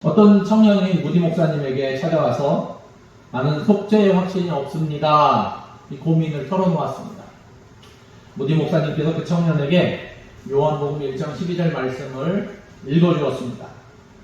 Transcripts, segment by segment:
어떤 청년이 무디 목사님에게 찾아와서 나는 속죄의 확신이 없습니다. 이 고민을 털어놓았습니다. 무디 목사님께서 그 청년에게 요한복음 1장 12절 말씀을 읽어주었습니다.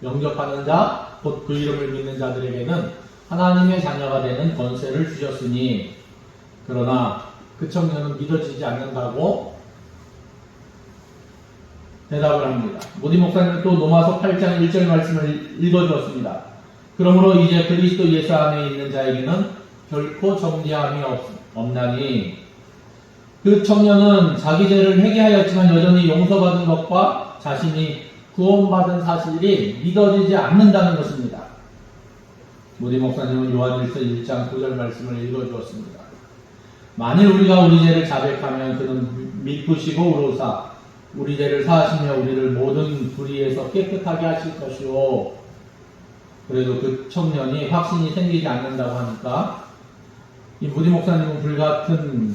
영접하는 자, 곧 그 이름을 믿는 자들에게는 하나님의 자녀가 되는 권세를 주셨으니, 그러나 그 청년은 믿어지지 않는다고 대답을 합니다. 무디 목사님은 또 로마서 8장 1절 말씀을 읽어주었습니다. 그러므로 이제 그리스도 예수 안에 있는 자에게는 결코 정죄함이 없나니, 그 청년은 자기 죄를 회개하였지만 여전히 용서받은 것과 자신이 구원받은 사실이 믿어지지 않는다는 것입니다. 무디 목사님은 요한일서 1장 9절 말씀을 읽어주었습니다. 만일 우리가 우리 죄를 자백하면 그는 믿으시고 의로사 우리 죄를 사하시며 우리를 모든 불의에서 깨끗하게 하실 것이요. 그래도 그 청년이 확신이 생기지 않는다고 하니까 이 무디 목사님은 불같은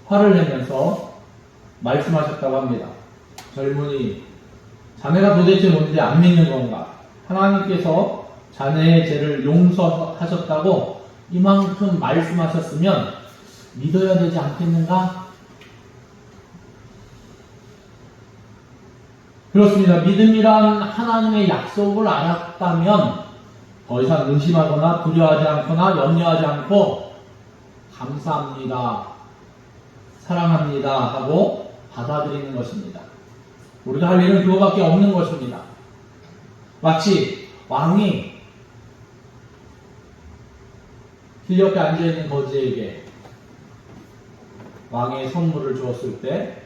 화를 내면서 말씀하셨다고 합니다. 젊은이, 자네가 도대체 뭔데 안 믿는 건가? 하나님께서 자네의 죄를 용서하셨다고 이만큼 말씀하셨으면 믿어야 되지 않겠는가? 그렇습니다. 믿음이란 하나님의 약속을 알았다면 더 이상 의심하거나 두려워하지 않거나 염려하지 않고 감사합니다, 사랑합니다 하고 받아들이는 것입니다. 우리가 할 일은 그거밖에 없는 것입니다. 마치 왕이 길 옆에 앉아있는 거지에게 왕의 선물을 주었을 때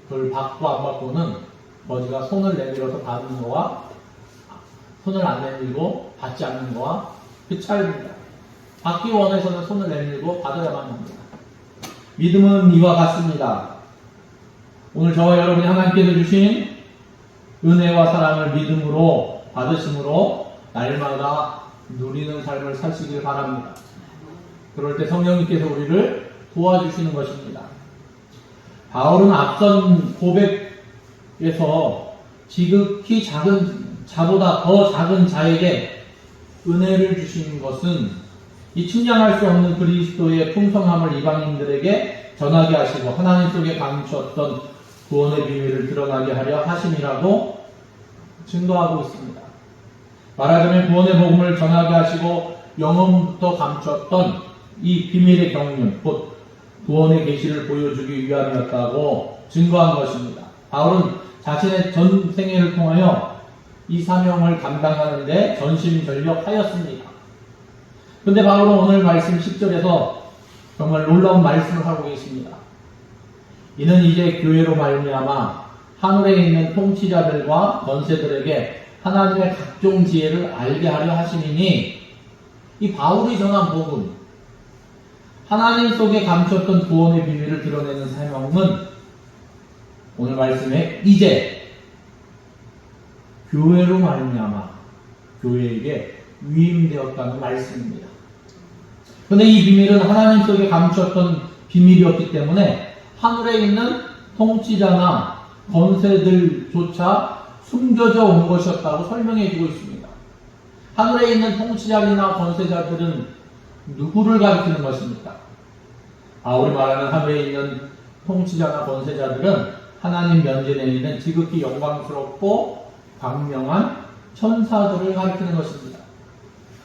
그걸 받고 안 받고는 거지가 손을 내밀어서 받는 거와 손을 안 내밀고 받지 않는 거와 그 차이입니다. 받기 원해서는 손을 내밀고 받아야만 합니다. 믿음은 이와 같습니다. 오늘 저와 여러분이 하나님께서 주신 은혜와 사랑을 믿음으로 받으심으로 날마다 누리는 삶을 사시길 바랍니다. 그럴 때 성령님께서 우리를 도와주시는 것입니다. 바울은 앞선 고백에서 지극히 작은 자보다 더 작은 자에게 은혜를 주시는 것은 이 측량할 수 없는 그리스도의 풍성함을 이방인들에게 전하게 하시고 하나님 속에 감추었던 구원의 비밀을 드러나게 하려 하심이라고 증거하고 있습니다. 말하자면 구원의 복음을 전하게 하시고 영원부터 감추었던 이 비밀의 경륜, 곧 구원의 계시를 보여주기 위함이었다고 증거한 것입니다. 바울은 자신의 전 생애를 통하여 이 사명을 감당하는데 전심전력하였습니다. 그런데 바울은 오늘 말씀 10절에서 정말 놀라운 말씀을 하고 계십니다. 이는 이제 교회로 말미암아 하늘에 있는 통치자들과 권세들에게 하나님의 각종 지혜를 알게 하려 하심이니, 이 바울이 전한 복음, 하나님 속에 감췄던 구원의 비밀을 드러내는 사명은 오늘 말씀에 이제 교회로 말미암아 교회에게 위임되었다는 말씀입니다. 그런데 이 비밀은 하나님 속에 감췄던 비밀이었기 때문에 하늘에 있는 통치자나 권세들조차 숨겨져 온 것이었다고 설명해 주고 있습니다. 하늘에 있는 통치자나 권세자들은 누구를 가리키는 것입니까? 바울이 말하는 하늘에 있는 통치자나 권세자들은 하나님 면전에 있는 지극히 영광스럽고 광명한 천사들을 가리키는 것입니다.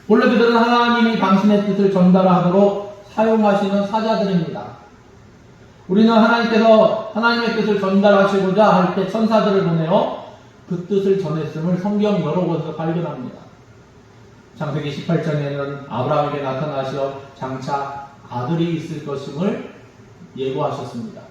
본래 그들은 하나님이 당신의 뜻을 전달하도록 사용하시는 사자들입니다. 우리는 하나님께서 하나님의 뜻을 전달하시고자 할 때 천사들을 보내어 그 뜻을 전했음을 성경 여러 곳에서 발견합니다. 창세기 18장에는 아브라함에게 나타나시어 장차 아들이 있을 것임을 예고하셨습니다.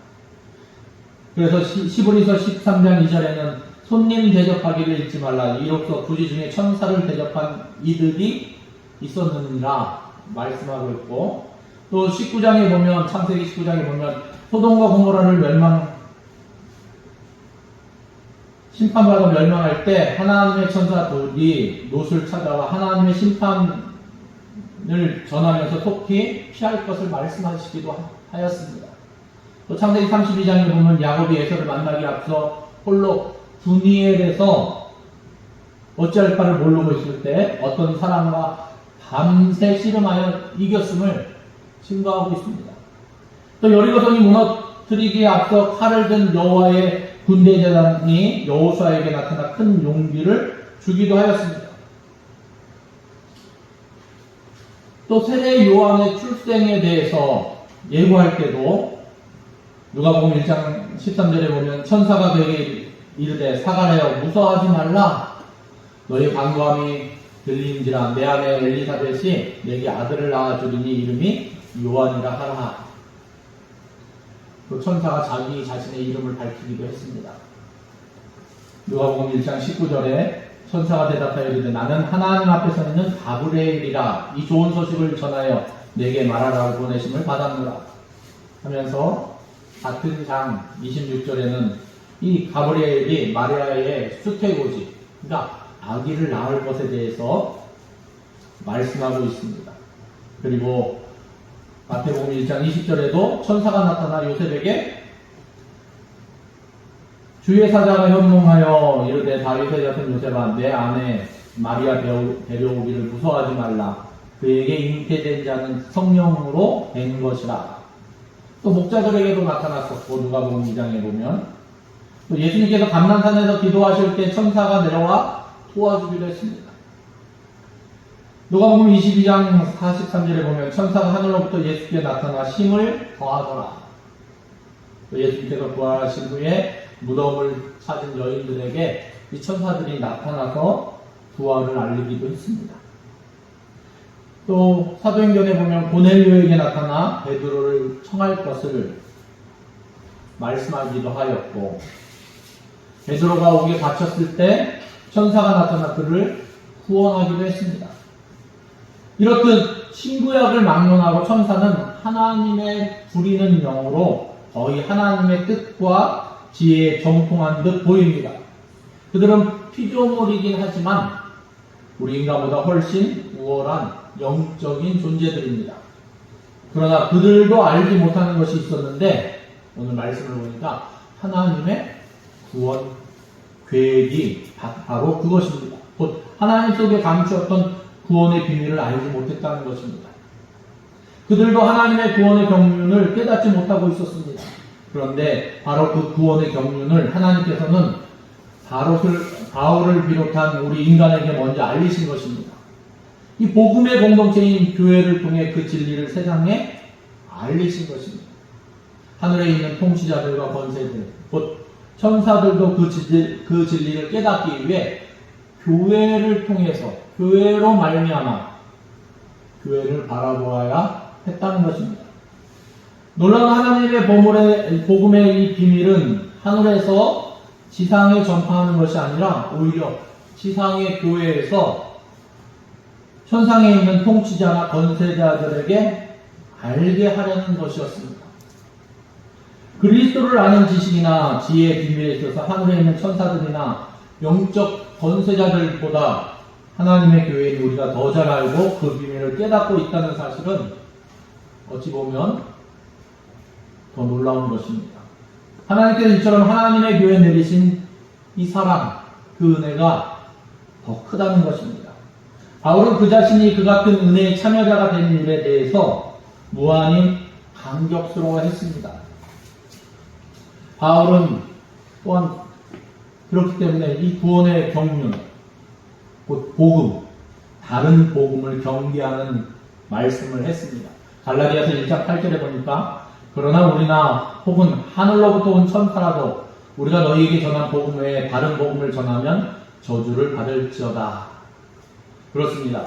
그래서 시브리서 13장 2절에는 손님 대접하기를 잊지 말라. 이로써 부지 중에 천사를 대접한 이들이 있었느니라 말씀하고 있고, 또 19장에 보면, 창세기 19장에 보면 소돔과 고모라를 심판받아 멸망할 때 하나님의 천사들이 롯을 찾아와 하나님의 심판을 전하면서 속히 피할 것을 말씀하시기도 하였습니다. 또 창세기 32장에 보면 야곱이 에서를 만나기 앞서 홀로 분이엘에서 어찌할까를 모르고 있을 때 어떤 사람과 밤새 씨름하여 이겼음을 증거하고 있습니다. 또 여리고성이 무너뜨리기에 앞서 칼을 든 여호와의 군대장이 여호수아에게 나타나 큰 용기를 주기도 하였습니다. 또 세례 요한의 출생에 대해서 예고할 때도 누가복음 1장 13절에 보면 천사가 그에게 이르되 사가랴여 무서워하지 말라 너희 간구함이 들리는지라 내 아내 엘리사벳이 내게 아들을 낳아주리니 이름이 요한이라 하라. 또 천사가 자기 자신의 이름을 밝히기도 했습니다. 누가복음 1장 19절에 천사가 대답하여 이르되 나는 하나님 앞에 서 있는 가브리엘이라 이 좋은 소식을 전하여 내게 말하라고 보내심을 받았노라 하면서 같은 장 26절에는 이 가브리엘이 마리아의 수태고지 그러니까 아기를 낳을 것에 대해서 말씀하고 있습니다. 그리고 마태복음 1장 20절에도 천사가 나타나 요셉에게 주의 사자가 현몽하여 이르되 다윗의 자손 요셉아 내 아내 마리아 데려오기를 무서워하지 말라 그에게 잉태된 자는 성령으로 된 것이라. 또 목자들에게도 나타났었고 누가복음 2장에 보면 또 예수님께서 감난산에서 기도하실 때 천사가 내려와 도와주기도 했습니다. 누가복음 22장 43절에 보면 천사가 하늘로부터 예수께 나타나 힘을 더하더라. 또 예수님께서 부활하신 후에 무덤을 찾은 여인들에게 이 천사들이 나타나서 부활을 알리기도 했습니다. 또 사도행전에 보면 고넬료에게 나타나 베드로를 청할 것을 말씀하기도 하였고 베드로가 옥에 갇혔을 때 천사가 나타나 그를 구원하기도 했습니다. 이렇듯 신구약을 막론하고 천사는 하나님의 부리는 영으로 거의 하나님의 뜻과 지혜에 정통한 듯 보입니다. 그들은 피조물이긴 하지만 우리 인간보다 훨씬 우월한 영적인 존재들입니다. 그러나 그들도 알지 못하는 것이 있었는데 오늘 말씀을 보니까 하나님의 구원 계획이 바로 그것입니다. 곧 하나님 속에 감추었던 구원의 비밀을 알지 못했다는 것입니다. 그들도 하나님의 구원의 경륜을 깨닫지 못하고 있었습니다. 그런데 바로 그 구원의 경륜을 하나님께서는 바울을 비롯한 우리 인간에게 먼저 알리신 것입니다. 이 복음의 공동체인 교회를 통해 그 진리를 세상에 알리신 것입니다. 하늘에 있는 통치자들과 권세들, 곧 천사들도 그 진리를 깨닫기 위해 교회를 통해서, 교회로 말미암아 교회를 바라보아야 했다는 것입니다. 놀라운 하나님의 복음의 이 비밀은 하늘에서 지상에 전파하는 것이 아니라 오히려 지상의 교회에서 천상에 있는 통치자나 권세자들에게 알게 하려는 것이었습니다. 그리스도를 아는 지식이나 지혜의 비밀에 있어서 하늘에 있는 천사들이나 영적 권세자들보다 하나님의 교회인 우리가 더 잘 알고 그 비밀을 깨닫고 있다는 사실은 어찌 보면 더 놀라운 것입니다. 하나님께서 이처럼 하나님의 교회에 내리신 이 사랑, 그 은혜가 더 크다는 것입니다. 바울은 그 자신이 그 같은 은혜의 참여자가 된 일에 대해서 무한히 감격스러워했습니다. 바울은 또한 그렇기 때문에 이 구원의 경륜, 곧 복음, 다른 복음을 경계하는 말씀을 했습니다. 갈라디아서 1장 8절에 보니까 그러나 우리나 혹은 하늘로부터 온 천사라도 우리가 너희에게 전한 복음 외에 다른 복음을 전하면 저주를 받을지어다. 그렇습니다.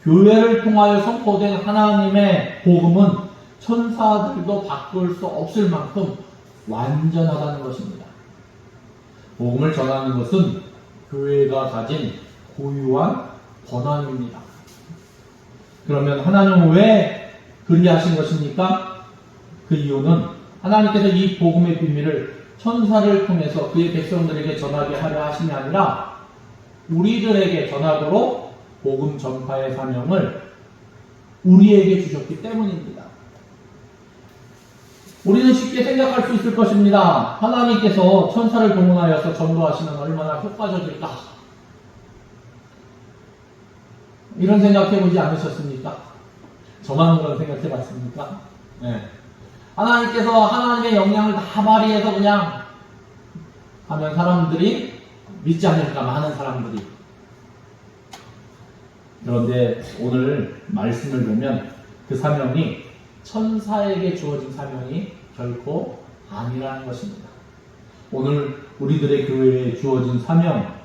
교회를 통하여 선포된 하나님의 복음은 천사들도 바꿀 수 없을 만큼 완전하다는 것입니다. 복음을 전하는 것은 교회가 가진 고유한 권한입니다. 그러면 하나님은 왜 그리하신 것입니까? 그 이유는 하나님께서 이 복음의 비밀을 천사를 통해서 그의 백성들에게 전하게 하려 하심이 아니라 우리들에게 전하도록 복음 전파의 사명을 우리에게 주셨기 때문입니다. 우리는 쉽게 생각할 수 있을 것입니다. 하나님께서 천사를 동원하여서 전도하시면 얼마나 효과적일까? 이런 생각해보지 않으셨습니까? 저만 그런 생각해봤습니까? 네. 하나님께서 하나님의 영향을 다 발휘해서 그냥 하면 사람들이 믿지 않을까, 많은 사람들이. 그런데 오늘 말씀을 보면 그 사명이 천사에게 주어진 사명이 결코 아니라는 것입니다. 오늘 우리들의 교회에 주어진 사명,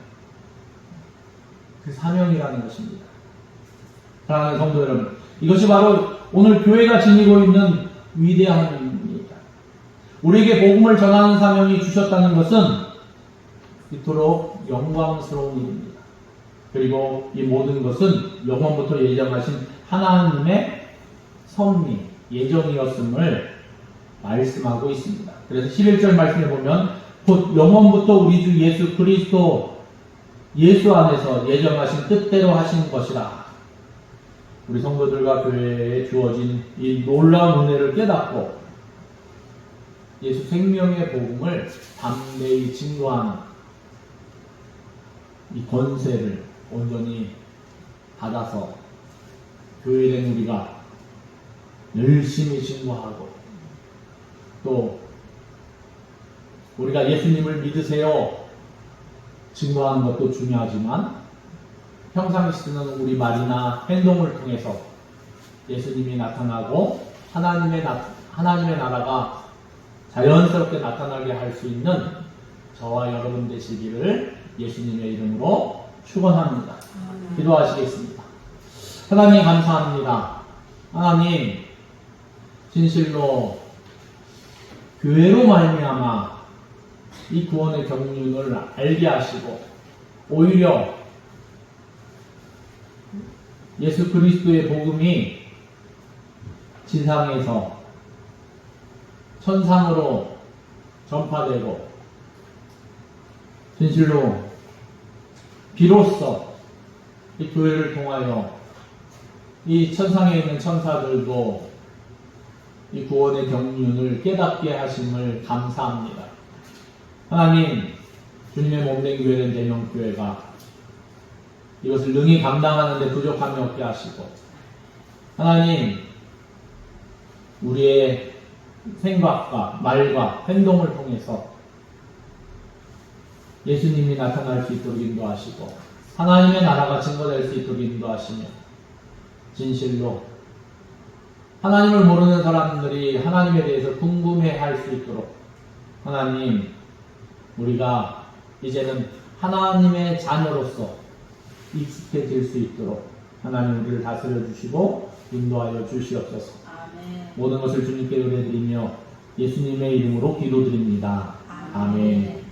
그 사명이라는 것입니다. 사랑하는 성도 여러분, 이것이 바로 오늘 교회가 지니고 있는 위대한 의미입니다. 우리에게 복음을 전하는 사명이 주셨다는 것은 이토록 영광스러운 일입니다. 그리고 이 모든 것은 영원부터 예정하신 하나님의 섭리, 예정이었음을 말씀하고 있습니다. 그래서 11절 말씀에 보면 곧 영원부터 우리 주 예수 그리스도 예수 안에서 예정하신 뜻대로 하신 것이라. 우리 성도들과 교회에 주어진 이 놀라운 은혜를 깨닫고 예수 생명의 복음을 담대히 증거하는 이 권세를 온전히 받아서 교회된 우리가 열심히 증거하고 또 우리가 예수님을 믿으세요 증거하는 것도 중요하지만 평상시 쓰는 우리 말이나 행동을 통해서 예수님이 나타나고 하나님의 나라가 자연스럽게 나타나게 할 수 있는 저와 여러분 되시기를 예수님의 이름으로 축원합니다. 기도하시겠습니다. 하나님 감사합니다. 하나님 진실로 교회로 말미암아 이 구원의 경륜을 알게 하시고 오히려 예수 그리스도의 복음이 지상에서 천상으로 전파되고 진실로 비로소 이 교회를 통하여 이 천상에 있는 천사들도 이 구원의 경륜을 깨닫게 하심을 감사합니다. 하나님, 주님의 몸된 교회는 대명교회가 이것을 능히 감당하는 데 부족함이 없게 하시고 하나님, 우리의 생각과 말과 행동을 통해서 예수님이 나타날 수 있도록 인도하시고 하나님의 나라가 증거될 수 있도록 인도하시며 진실로 하나님을 모르는 사람들이 하나님에 대해서 궁금해할 수 있도록 하나님, 우리가 이제는 하나님의 자녀로서 익숙해질 수 있도록 하나님 우리를 다스려 주시고 인도하여 주시옵소서. 아멘. 모든 것을 주님께 의뢰드리며 예수님의 이름으로 기도드립니다. 아멘.